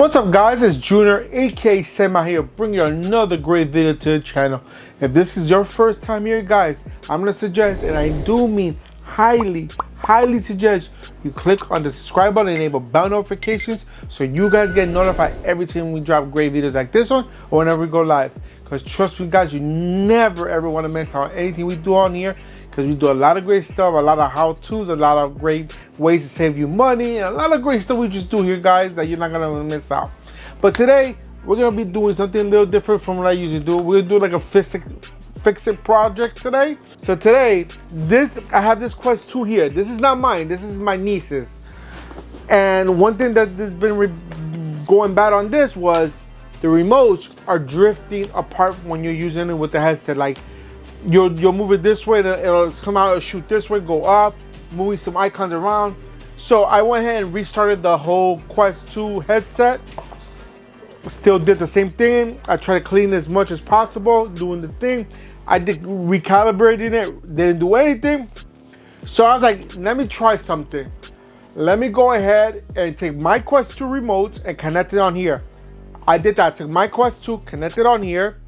What's up guys, it's Junior aka Sema here, bringing you another great video to the channel. If this is your first time here guys, I'm going to suggest, and I do mean highly suggest, you click on the subscribe button and enable bell notifications so you guys get notified every time we drop great videos like this one or whenever we go live. Because trust me guys, you never ever want to miss out on anything we do on here, because we do a lot of great stuff, a lot of how-tos, a lot of great ways to save you money, and a lot of great stuff we just do here guys that you're not going to miss out. But today we're going to be doing something a little different from what I usually do. We're going to do like a fix-it project today. So today, I have this Quest 2 here. This is not mine, this is my niece's. And one thing that has been going bad on this was the remotes are drifting apart when you're using it with the headset. Like you'll move it this way, and it'll come out and shoot this way, go up, moving some icons around. So I went ahead and restarted the whole Quest 2 headset. Still did the same thing. I tried to clean as much as possible, doing the thing. I did recalibrating it, didn't do anything. So I was like, let me try something. Let me go ahead and take my Quest 2 remotes and connect it on here. I did that. I took my Quest 2, connected on here,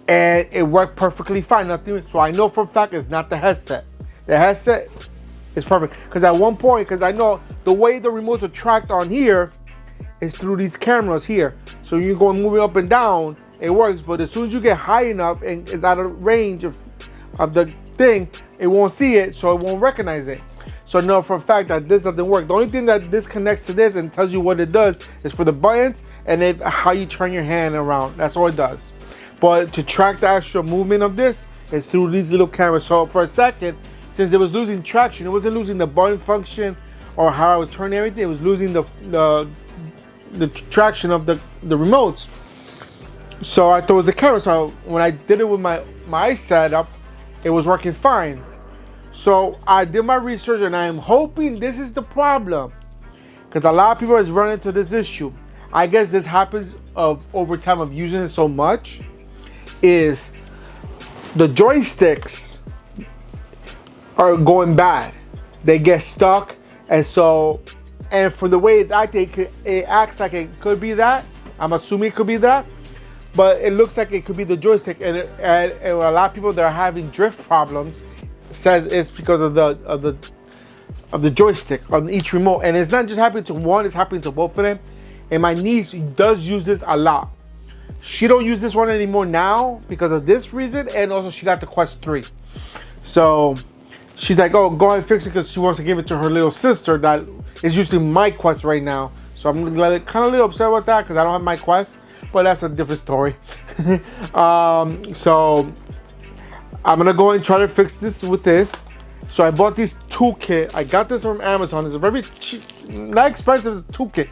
and it worked perfectly fine. Nothing. So I know for a fact it's not the headset. The headset is perfect. Because at one point, because I know the way the remotes are tracked on here is through these cameras here. So you go moving up and down, it works. But as soon as you get high enough and it's out of range of the thing, it won't see it, so it won't recognize it. So I know for a fact that this doesn't work. The only thing that this connects to this and tells you what it does is for the buttons and how you turn your hand around. That's all it does. But to track the actual movement of this is through these little cameras. So for a second, since it was losing traction, it wasn't losing the button function or how I was turning everything. It was losing the traction of the remotes. So I thought it was the camera. So when I did it with my setup, it was working fine. So I did my research, and I am hoping this is the problem, because a lot of people has run into this issue. I guess this happens over time of using it so much, is the joysticks are going bad. They get stuck, and for the way it's acting, it acts like it could be that. I'm assuming it could be that, but it looks like it could be the joystick, and a lot of people that are having drift problems says it's because of the joystick on each remote. And it's not just happening to one, it's happening to both of them. And my niece does use this a lot. She don't use this one anymore now because of this reason, and also she got the Quest 3. So she's like, oh, go ahead and fix it, because she wants to give it to her little sister that is using my Quest right now. So I'm kind of a little upset with that because I don't have my Quest, but that's a different story. So I'm gonna go and try to fix this with this. So I bought this toolkit. I got this from Amazon. It's a very cheap, not expensive toolkit.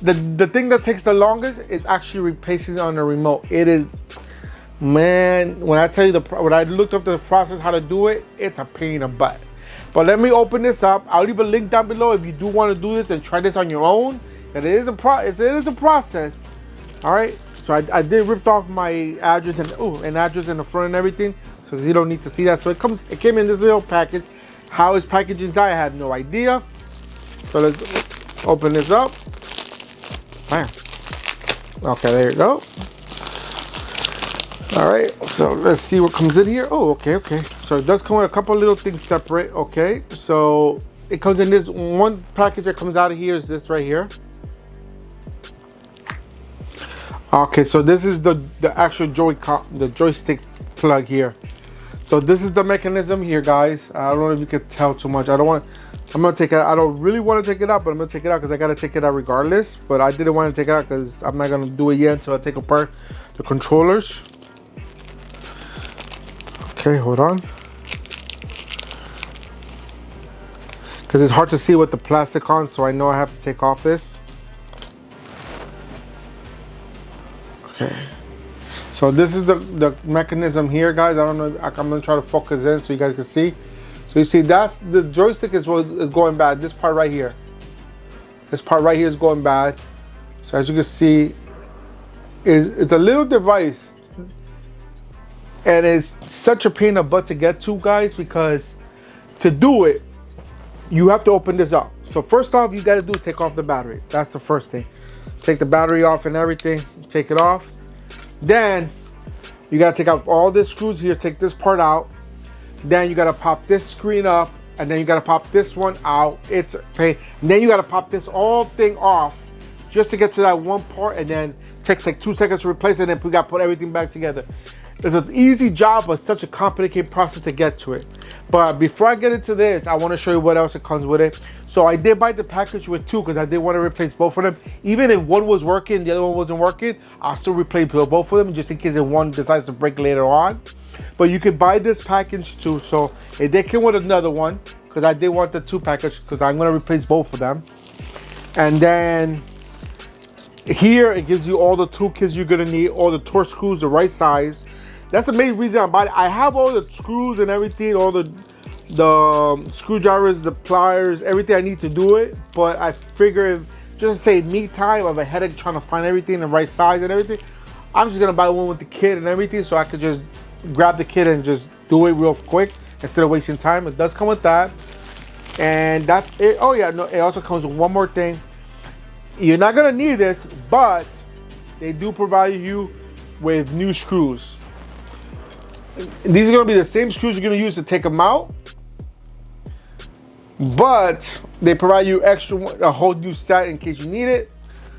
The thing that takes the longest is actually replacing it on the remote. It is, man, when I tell you when I looked up the process, how to do it, it's a pain in the butt. But let me open this up. I'll leave a link down below if you do want to do this and try this on your own. And it is a process. All right. So I did rip off my address and address in the front and everything, so you don't need to see that. So it came in this little package. How it's packaged inside, I have no idea. So let's open this up. Bam. Okay, there you go. All right, so let's see what comes in here. Oh, okay. So it does come with a couple little things separate. Okay, so it comes in this one package that comes out of here is this right here. Okay, so this is the actual joystick plug here. So this is the mechanism here, guys. I don't know if you can tell too much. I don't really want to take it out, but I'm gonna take it out because I gotta take it out regardless. But I didn't want to take it out because I'm not gonna do it yet until I take apart the controllers. Okay, hold on. Because it's hard to see with the plastic on, so I know I have to take off this. Okay, so this is the mechanism here, guys. I don't know, I'm gonna try to focus in so you guys can see. So you see, that's the joystick is what is going bad. This part right here, is going bad. So as you can see, it's a little device, and it's such a pain in the butt to get to, guys, because to do it, you have to open this up. So first off, you got to do is take off the battery. That's the first thing. take the battery off and everything, take it off. Then you gotta take out all the screws here, take this part out. Then you gotta pop this screen up, and then you gotta pop this one out. It's a pain. And then you gotta pop this all thing off just to get to that one part, and then it takes like 2 seconds to replace it, and then we gotta put everything back together. It's an easy job, but such a complicated process to get to it. But before I get into this, I wanna show you what else it comes with it. So I did buy the package with 2 because I did want to replace both of them. Even if one was working, the other one wasn't working, I'll still replace both of them just in case if one decides to break later on. But you can buy this package too. So it did come with another one because I did want the 2 package because I'm going to replace both of them. And then here it gives you all the toolkits you're going to need, all the torque screws, the right size. That's the main reason I bought it. I have all the screws and everything, all the screwdrivers, the pliers, everything I need to do it. But I figured just to save me time of a headache trying to find everything the right size and everything, I'm just going to buy one with the kit and everything so I could just grab the kit and just do it real quick instead of wasting time. It does come with that. And that's it. Oh yeah, no, it also comes with one more thing. You're not going to need this, but they do provide you with new screws. These are going to be the same screws you're going to use to take them out, but they provide you a whole new set in case you need it.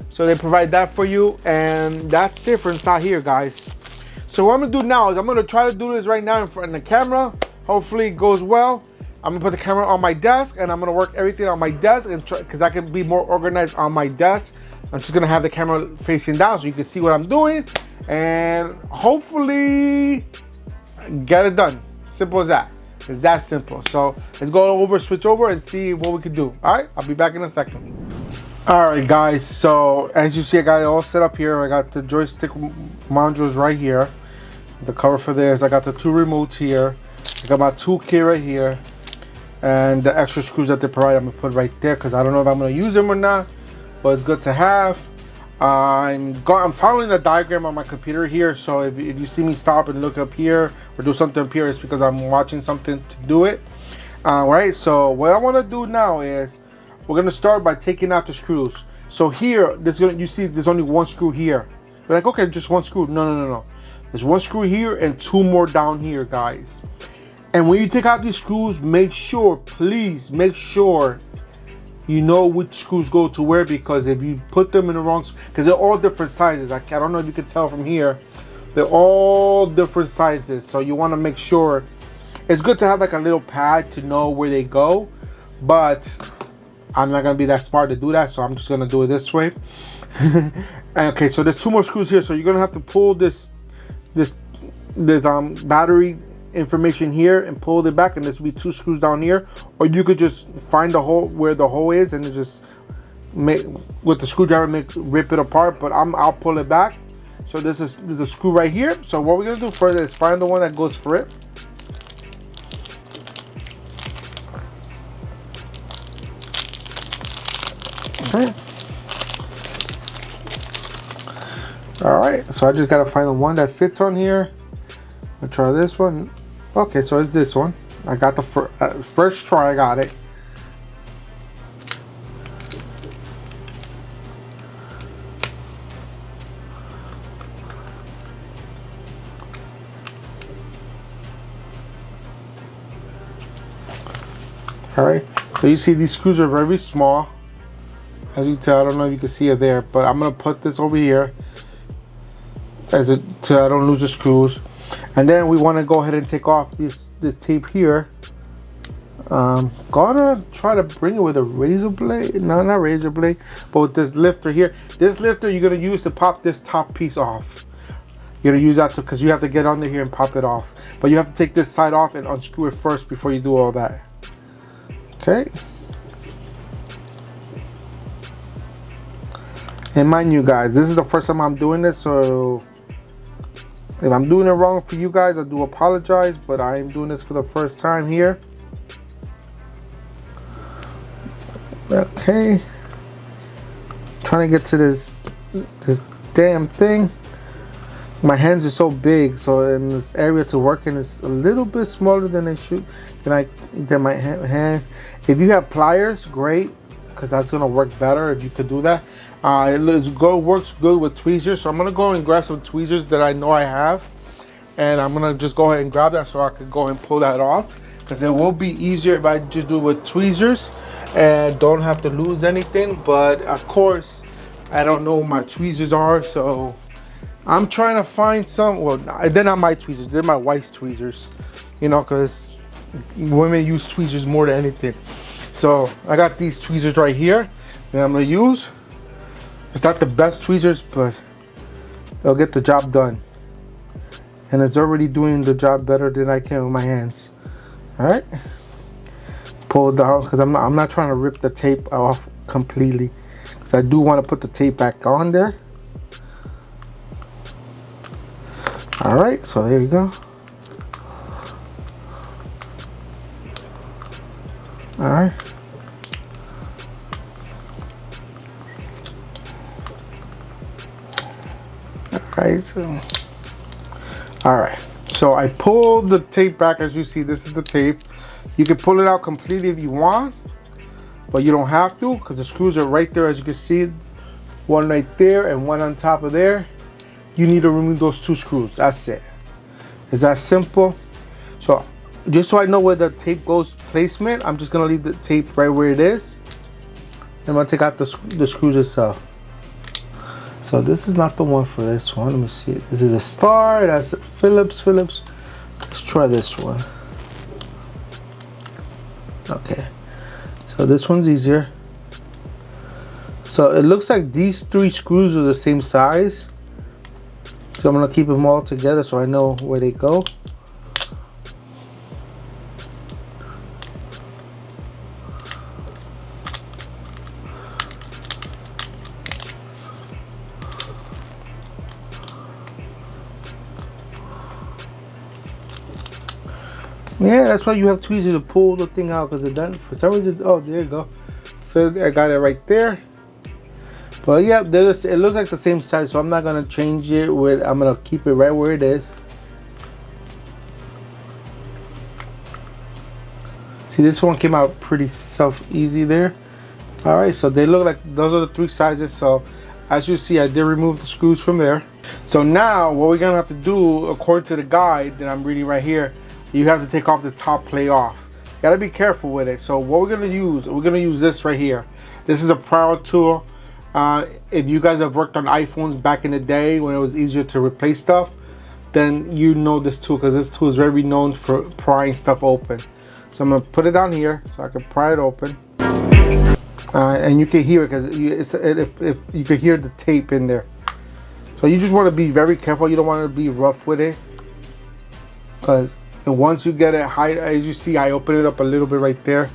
So they provide that for you, and that's it for inside here, guys. So what I'm going to do now is I'm going to try to do this right now in front of the camera. Hopefully it goes well. I'm going to put the camera on my desk, and I'm going to work everything on my desk and because I can be more organized on my desk. I'm just going to have the camera facing down so you can see what I'm doing, and hopefully get it done. Simple as that. It's that simple. So let's go over, switch over, and see what we can do. All right, I'll be back in a second. All right, guys. So as you see, I got it all set up here. I got the joystick modules right here. The cover for this. I got the 2 remotes here. I got my toolkit right here, and the extra screws that they provide, I'm gonna put right there because I don't know if I'm gonna use them or not, but it's good to have. I'm following the diagram on my computer here, so if you see me stop and look up here or do something up here, it's because I'm watching something to do it. Right, so what I want to do now is we're going to start by taking out the screws. So here, you see there's only 1 screw here. You're like, okay, just 1 screw. No. There's 1 screw here and 2 more down here, guys. And when you take out these screws, please make sure you know which screws go to where, because if you put them in the wrong, because they're all different sizes. I don't know if you can tell from here, they're all different sizes. So you want to make sure. It's good to have like a little pad to know where they go, but I'm not gonna be that smart to do that, so I'm just gonna do it this way. Okay, so there's 2 more screws here, so you're gonna have to pull this battery information here and pull it back, and this will be 2 screws down here, or you could just find the hole where the hole is and just with the screwdriver rip it apart, but I'll pull it back. So there's a screw right here. So what we're gonna do first is find the one that goes for it. Okay. All right, so I just gotta find the one that fits on here. I'll try this one. Okay, so it's this one. I got the first try, I got it. All right, so you see these screws are very small. As you can tell, I don't know if you can see it there, but I'm gonna put this over here so I don't lose the screws. And then we want to go ahead and take off this tape here. Gonna try to bring it with a razor blade. No, not razor blade, but with this lifter here. This lifter you're gonna use to pop this top piece off. You're gonna use that because you have to get under here and pop it off. But you have to take this side off and unscrew it first before you do all that. Okay. And mind you guys, this is the first time I'm doing this, so if I'm doing it wrong for you guys, I do apologize, but I am doing this for the first time here. Okay. Trying to get to this damn thing. My hands are so big, so in this area to work in is a little bit smaller than than my hand. If you have pliers, great, because that's gonna work better if you could do that. Works good with tweezers. So I'm gonna go and grab some tweezers that I know I have, and I'm gonna just go ahead and grab that so I can go ahead and pull that off, because it will be easier if I just do it with tweezers and don't have to lose anything. But of course, I don't know what my tweezers are, so I'm trying to find some. Well, they're not my tweezers, they're my wife's tweezers, you know, because women use tweezers more than anything. So I got these tweezers right here that I'm gonna use. It's not the best tweezers, but they'll get the job done. And it's already doing the job better than I can with my hands. All right, pull it down, because I'm not trying to rip the tape off completely, because I do want to put the tape back on there. All right, so there you go. All right. All right, so I pulled the tape back. As you see, this is the tape. You can pull it out completely if you want, but you don't have to, because the screws are right there. As you can see, one right there and one on top of there. You need to remove those 2 screws. That's it. It's that simple. So just so I know where the tape goes placement, I'm just gonna leave the tape right where it is. I'm gonna take out the screws itself. So this is not the one for this one. Let me see. This is a star. That's a Phillips. Let's try this one. Okay. So this one's easier. So it looks like these 3 screws are the same size. So I'm gonna keep them all together so I know where they go. Yeah, that's why you have tweezers to pull the thing out, because it doesn't, for some reason. Oh, there you go. So I got it right there. But yeah, it looks like the same size, so I'm not gonna change it. I'm gonna keep it right where it is. See, this one came out pretty easy there. All right, so they look like those are the 3 sizes. So as you see, I did remove the screws from there. So now what we're gonna have to do, according to the guide that I'm reading right here, you have to take off the top plate off. You gotta be careful with it. So what we're gonna use this right here. This is a power tool. If you guys have worked on iPhones back in the day when it was easier to replace stuff, then you know this tool, because this tool is very known for prying stuff open. So I'm gonna put it down here so I can pry it open, and you can hear it, because if you can hear the tape in there. So you just want to be very careful. You don't want to be rough with it, because once you get it high, as you see, I open it up a little bit right there.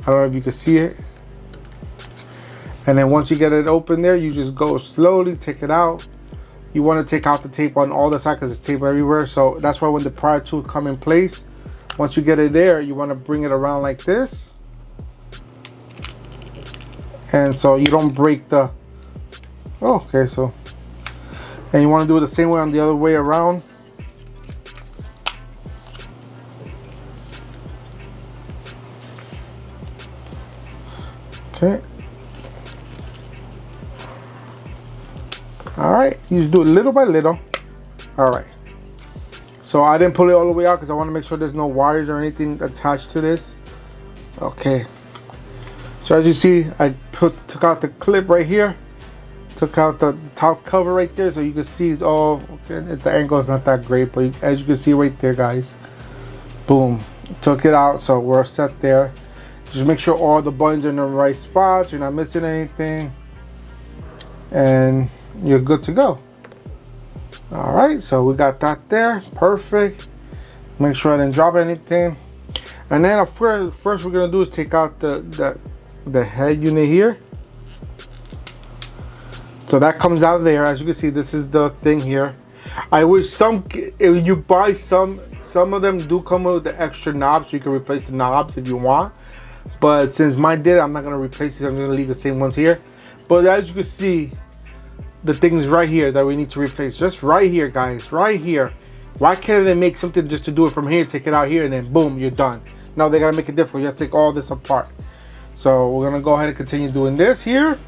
I don't know if you can see it. And then once you get it open there, you just go slowly, take it out. You want to take out the tape on all the sides, because there's tape everywhere. So that's why when the pry tool come in place, once you get it there, you want to bring it around like this. And so you don't break the, oh, okay, so, and you want to do it the same way on the other way around. Okay. All right, you just do it little by little. All right. So I didn't pull it all the way out because I want to make sure there's no wires or anything attached to this. Okay. So as you see, I took out the clip right here. Took out the top cover right there, so you can see it's all, okay, the angle is not that great, but as you can see right there, guys, boom, took it out, so we're set there. Just make sure all the buttons are in the right spots, you're not missing anything, and you're good to go. All right, so we got that there, perfect. Make sure I didn't drop anything. And then first we're gonna do is take out the head unit here. So that comes out there. As you can see, this is the thing here. I wish if you buy some of them do come with the extra knobs, so you can replace the knobs if you want. But since mine did, I'm not gonna replace it. I'm gonna leave the same ones here. But as you can see, the things right here that we need to replace, just right here, guys, right here. Why can't they make something just to do it from here, take it out here, and then boom, you're done? No, they gotta make it different. You have to take all this apart. So we're gonna go ahead and continue doing this here.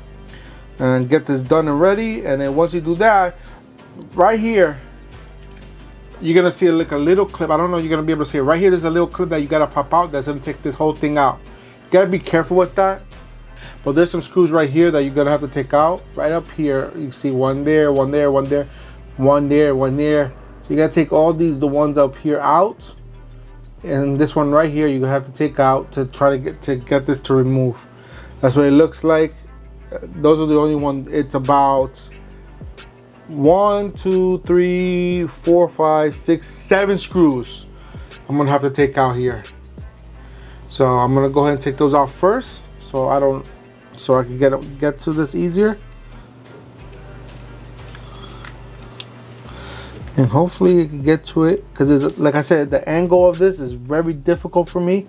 and get this done and ready. And then once you do that, right here, you're gonna see like a little clip. I don't know if you're gonna be able to see it. Right here, there's a little clip that you gotta pop out that's gonna take this whole thing out. You gotta be careful with that. But there's some screws right here that you're gonna have to take out. Right up here, you see one there, one there, one there, one there, one there. So you gotta take all these, the ones up here out. And this one right here, you're gonna have to take out to try to get this to remove. That's what it looks like. Those are the only ones. It's about 1, 2, 3, 4, 5, 6, 7 screws I'm gonna have to take out here. So I'm gonna go ahead and take those out first, so I can get to this easier. And hopefully you can get to it, because like I said, the angle of this is very difficult for me.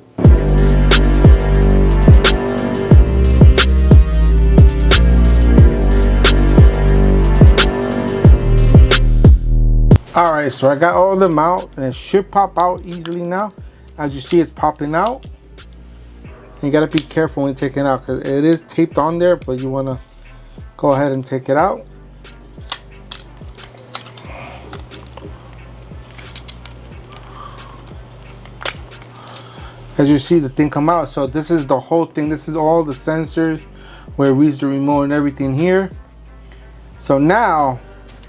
All right, so I got all of them out, and it should pop out easily now. As you see, it's popping out. You gotta be careful when taking it out, because it is taped on there, but you wanna go ahead and take it out. As you see, the thing come out. So this is the whole thing. This is all the sensors where it reads the remote and everything here. So now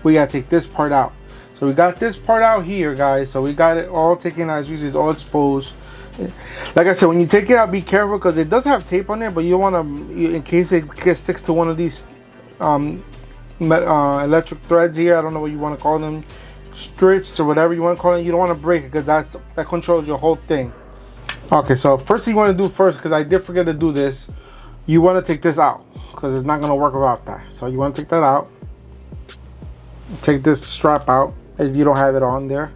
we gotta take this part out. So we got this part out here, guys. So we got it all taken out. As you see, it's all exposed. Like I said, when you take it out, be careful, because it does have tape on there, but you don't want to, in case it gets sticks to one of these electric threads here. I don't know what you want to call them, strips or whatever you want to call it. You don't want to break it, because that controls your whole thing. Okay, so first thing you want to do first, because I did forget to do this, you want to take this out, because it's not going to work without that. So you want to take that out. Take this strap out if you don't have it on there,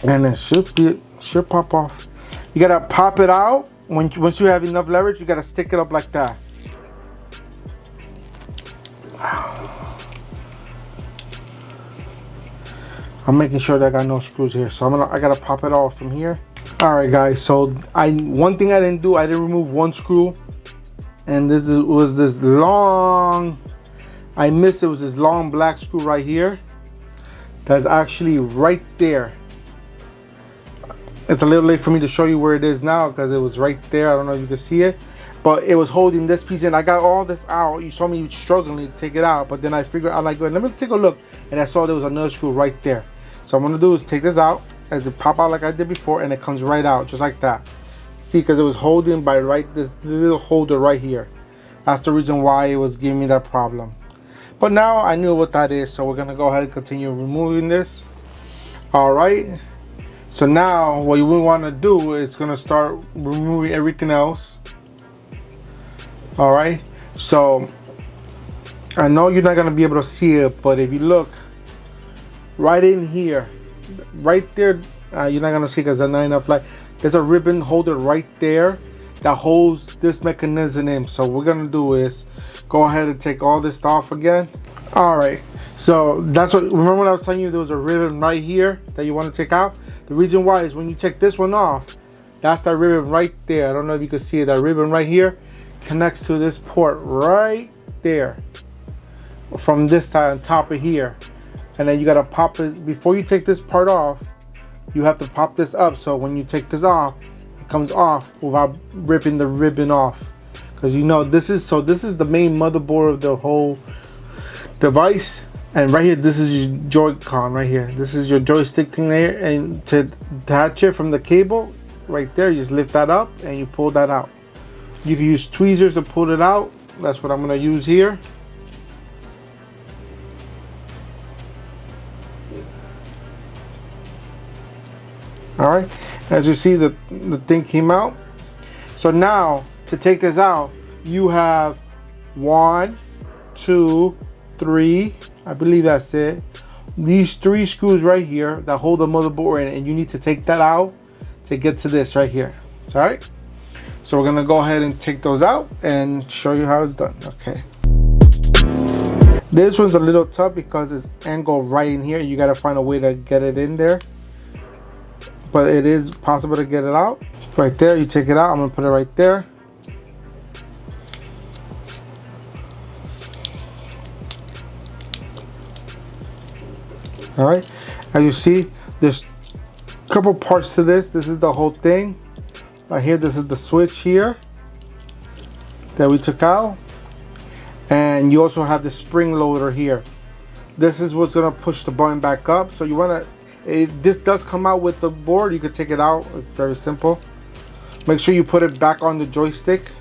and it should pop off. You gotta pop it out. Once you have enough leverage, you gotta stick it up like that. I'm making sure that I got no screws here, so I gotta pop it off from here. All right, guys. So one thing I didn't do, I didn't remove one screw, and was this long. I missed. It was this long black screw right here. That's actually right there. It's a little late for me to show you where it is now, because it was right there. I don't know if you can see it, but it was holding this piece in. I got all this out. You saw me struggling to take it out, but then I figured, I'm like, let me take a look, and I saw there was another screw right there. So what I'm gonna do is take this out, as it pop out like I did before, and it comes right out just like that. See, because it was holding by this little holder right here. That's the reason why it was giving me that problem. But now I knew what that is, so we're gonna go ahead and continue removing this. All right. So now what you want to do is gonna start removing everything else. All right. So I know you're not gonna be able to see it, but if you look right in here, right there, you're not gonna see because there's not enough light. There's a ribbon holder right there that holds this mechanism in. So what we're gonna do is go ahead and take all this off again. All right. So that's what, remember when I was telling you there was a ribbon right here that you want to take out? The reason why is when you take this one off, that's that ribbon right there. I don't know if you can see it. That ribbon right here connects to this port right there from this side on top of here. And then you got to pop it, before you take this part off, you have to pop this up. So when you take this off, it comes off without ripping the ribbon off. Because you know, this is the main motherboard of the whole device. And right here, this is your Joy-Con right here. This is your joystick thing there. And to attach it from the cable, right there, you just lift that up and you pull that out. You can use tweezers to pull it out. That's what I'm gonna use here. All right, as you see, the thing came out. So now to take this out, you have 1, 2, 3, I believe that's it. These 3 screws right here that hold the motherboard in, and you need to take that out to get to this right here. All right, so we're gonna go ahead and take those out and show you how it's done. Okay, this one's a little tough because it's angled right in here. You gotta find a way to get it in there, but it is possible to get it out. Right there, you take it out. I'm gonna put it right there. All right, as you see, there's a couple parts to this. This is the whole thing right here. This is the switch here that we took out, and you also have the spring loader here. This is what's gonna push the button back up. So you wanna, if this does come out with the board, you could take it out. It's very simple. Make sure you put it back on the joystick,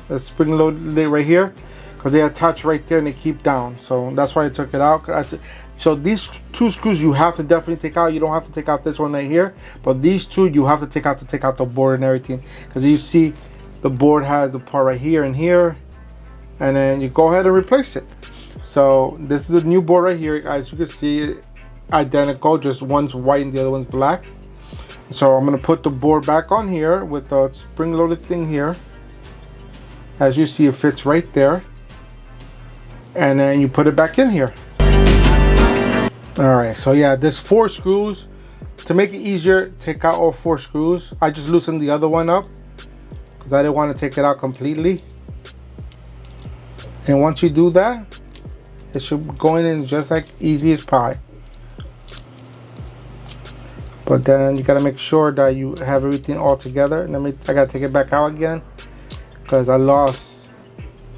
the spring loader right here, because they attach right there and they keep down. So that's why I took it out. So these two screws you have to definitely take out. You don't have to take out this one right here, but these two you have to take out the board and everything, because you see the board has the part right here and here, and then you go ahead and replace it. So this is a new board right here, guys. You can see identical, just one's white and the other one's black. So I'm gonna put the board back on here with the spring loaded thing here. As you see, it fits right there, and then you put it back in here. All right, so yeah, there's 4 screws. To make it easier, take out all 4 screws. I just loosened the other one up because I didn't want to take it out completely. And once you do that, it should go in just like easy as pie. But then you gotta make sure that you have everything all together. And I gotta take it back out again because I lost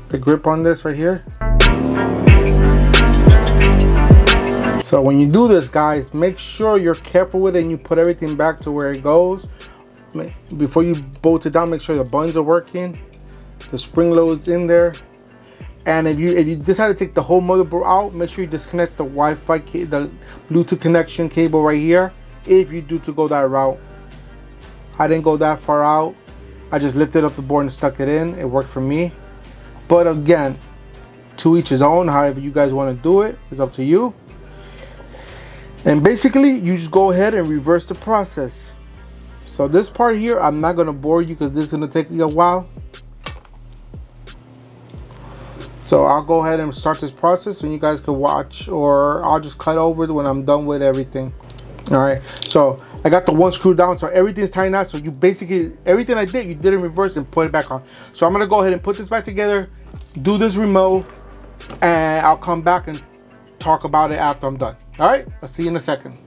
the grip on this right here. So when you do this, guys, make sure you're careful with it and you put everything back to where it goes. Before you bolt it down, make sure the buttons are working, the spring load's in there. And if you decide to take the whole motherboard out, make sure you disconnect the Wi-Fi, the Bluetooth connection cable right here, if you do to go that route. I didn't go that far out. I just lifted up the board and stuck it in. It worked for me. But again, to each his own. However you guys want to do it, it's up to you. And basically, you just go ahead and reverse the process. So this part here, I'm not gonna bore you because this is gonna take me a while. So I'll go ahead and start this process and you guys can watch, or I'll just cut over it when I'm done with everything. All right, so I got the 1 screw down, so everything's tightened out. So you basically, everything I did, you did in reverse and put it back on. So I'm gonna go ahead and put this back together, do this remote, and I'll come back and talk about it after I'm done. All right, I'll see you in a second.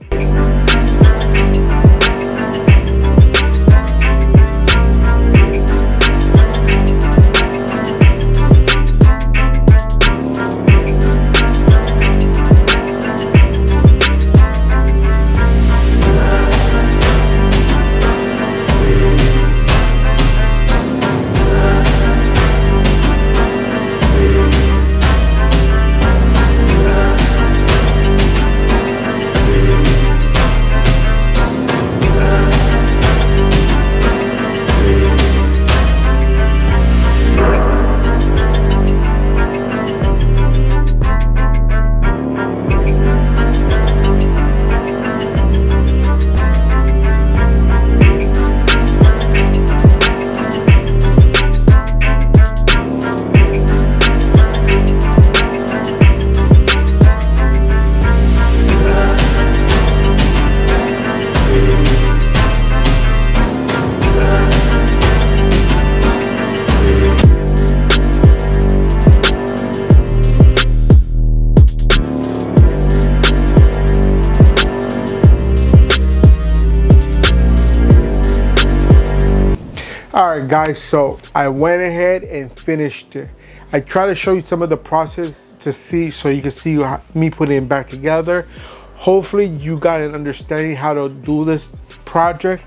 Alright guys, so I went ahead and finished it. I try to show you some of the process to see, so you can see me putting it back together. Hopefully you got an understanding how to do this project.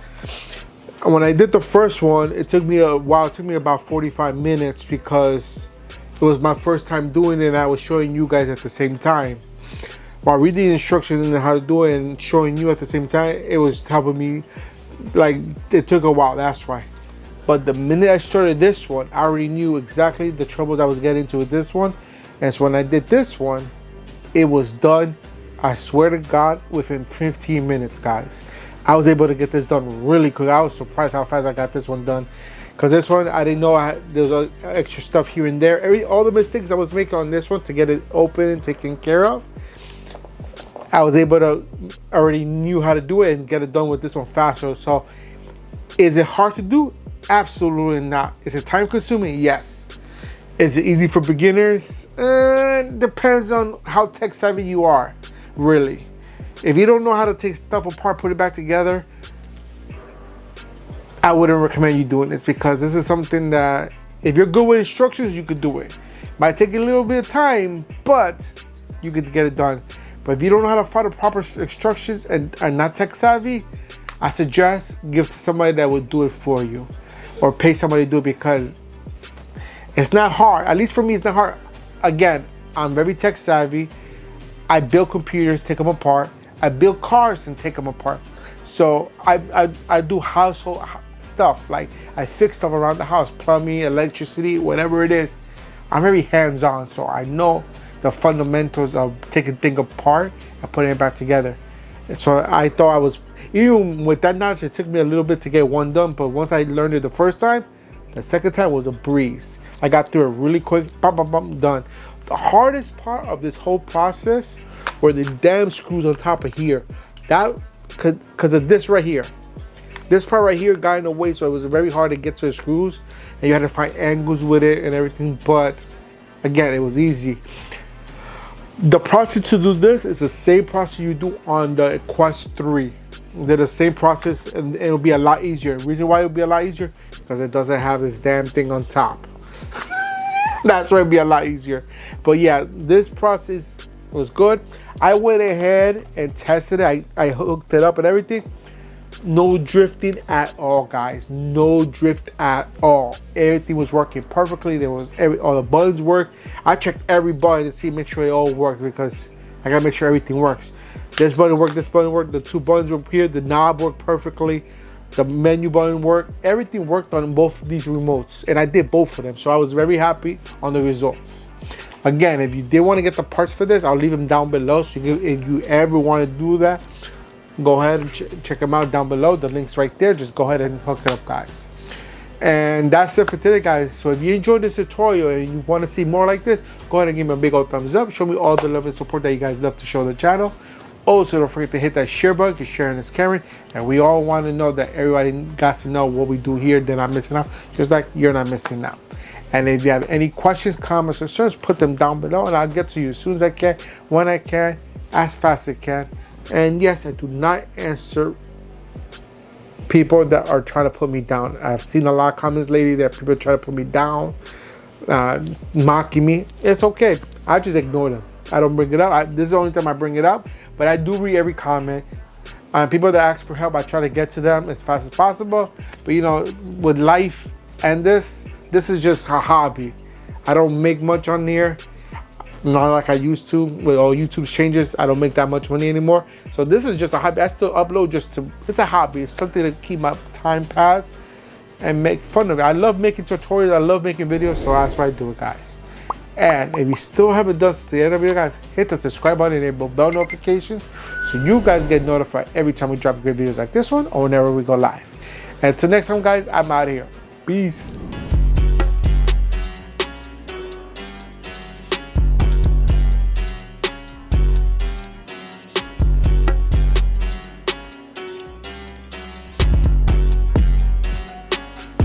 When I did the first one, it took me a while. It took me about 45 minutes because it was my first time doing it and I was showing you guys at the same time. While reading instructions and how to do it and showing you at the same time, it was helping me. Like, it took a while, that's why. But the minute I started this one, I already knew exactly the troubles I was getting into with this one. And so when I did this one, it was done, I swear to God, within 15 minutes, guys. I was able to get this done really quick. I was surprised how fast I got this one done. Because this one, I didn't know there was extra stuff here and there. All the mistakes I was making on this one to get it open and taken care of, I was able to, already knew how to do it and get it done with this one faster. So, is it hard to do? Absolutely not. Is it time consuming? Yes. Is it easy for beginners? Depends on how tech savvy you are, really. If you don't know how to take stuff apart, put it back together, I wouldn't recommend you doing this, because this is something that if you're good with instructions, you could do it. Might take a little bit of time, but you could get it done. But if you don't know how to follow proper instructions and are not tech savvy, I suggest give to somebody that will do it for you, or pay somebody to do it, because it's not hard. At least for me, it's not hard. Again, I'm very tech savvy. I build computers, take them apart. I build cars and take them apart. So I do household stuff, like I fix stuff around the house, plumbing, electricity, whatever it is. I'm very hands-on, so I know the fundamentals of taking things apart and putting it back together. So I thought I was, even with that knowledge, it took me a little bit to get one done, but once I learned it the first time, the second time was a breeze. I got through it really quick, bum, bum, bum, done. The hardest part of this whole process were the damn screws on top of here. That, cause of this right here. This part right here got in the way, so it was very hard to get to the screws, and you had to find angles with it and everything, but again, it was easy. The process to do this is the same process you do on the Quest 3. They're the same process, and it'll be a lot easier. The reason why it'll be a lot easier, because it doesn't have this damn thing on top. That's why it'll be a lot easier. But yeah, this process was good. I went ahead and tested it. I hooked it up and everything. No drifting at all, guys. No drift at all. Everything was working perfectly. There was all the buttons worked. I checked every button to see, make sure they all worked, because I gotta make sure everything works. This button worked, this button worked, the two buttons were here, the knob worked perfectly, the menu button worked, everything worked on both of these remotes, and I did both of them, so I was very happy on the results. Again, if you did want to get the parts for this, I'll leave them down below, so if you ever want to do that, go ahead and check them out down below. The link's right there. Just go ahead and hook it up, guys. And that's it for today, guys. So if you enjoyed this tutorial and you want to see more like this, go ahead and give me a big old thumbs up. Show me all the love and support that you guys love to show the channel. Also, don't forget to hit that share button, because sharing is caring, and we all want to know that everybody got to know what we do here. They're not missing out, just like you're not missing out. And if you have any questions, comments, or concerns, put them down below, and I'll get to you as soon as I can, when I can, as fast as I can. And yes, I do not answer people that are trying to put me down. I've seen a lot of comments lately that people try to put me down, mocking me. It's okay. I just ignore them. I don't bring it up. This is the only time I bring it up, but I do read every comment. People that ask for help, I try to get to them as fast as possible. But you know, with life and this is just a hobby. I don't make much on here. Not like I used to. With all YouTube's changes, I don't make that much money anymore. So this is just a hobby. I still upload it's a hobby. It's something to keep my time pass and make fun of it. I love making tutorials. I love making videos, so that's why I do it, guys. And if you still haven't done this to the end of the video, guys, hit the subscribe button and enable bell notifications so you guys get notified every time we drop great videos like this one or whenever we go live. And until next time, guys, I'm out of here. Peace.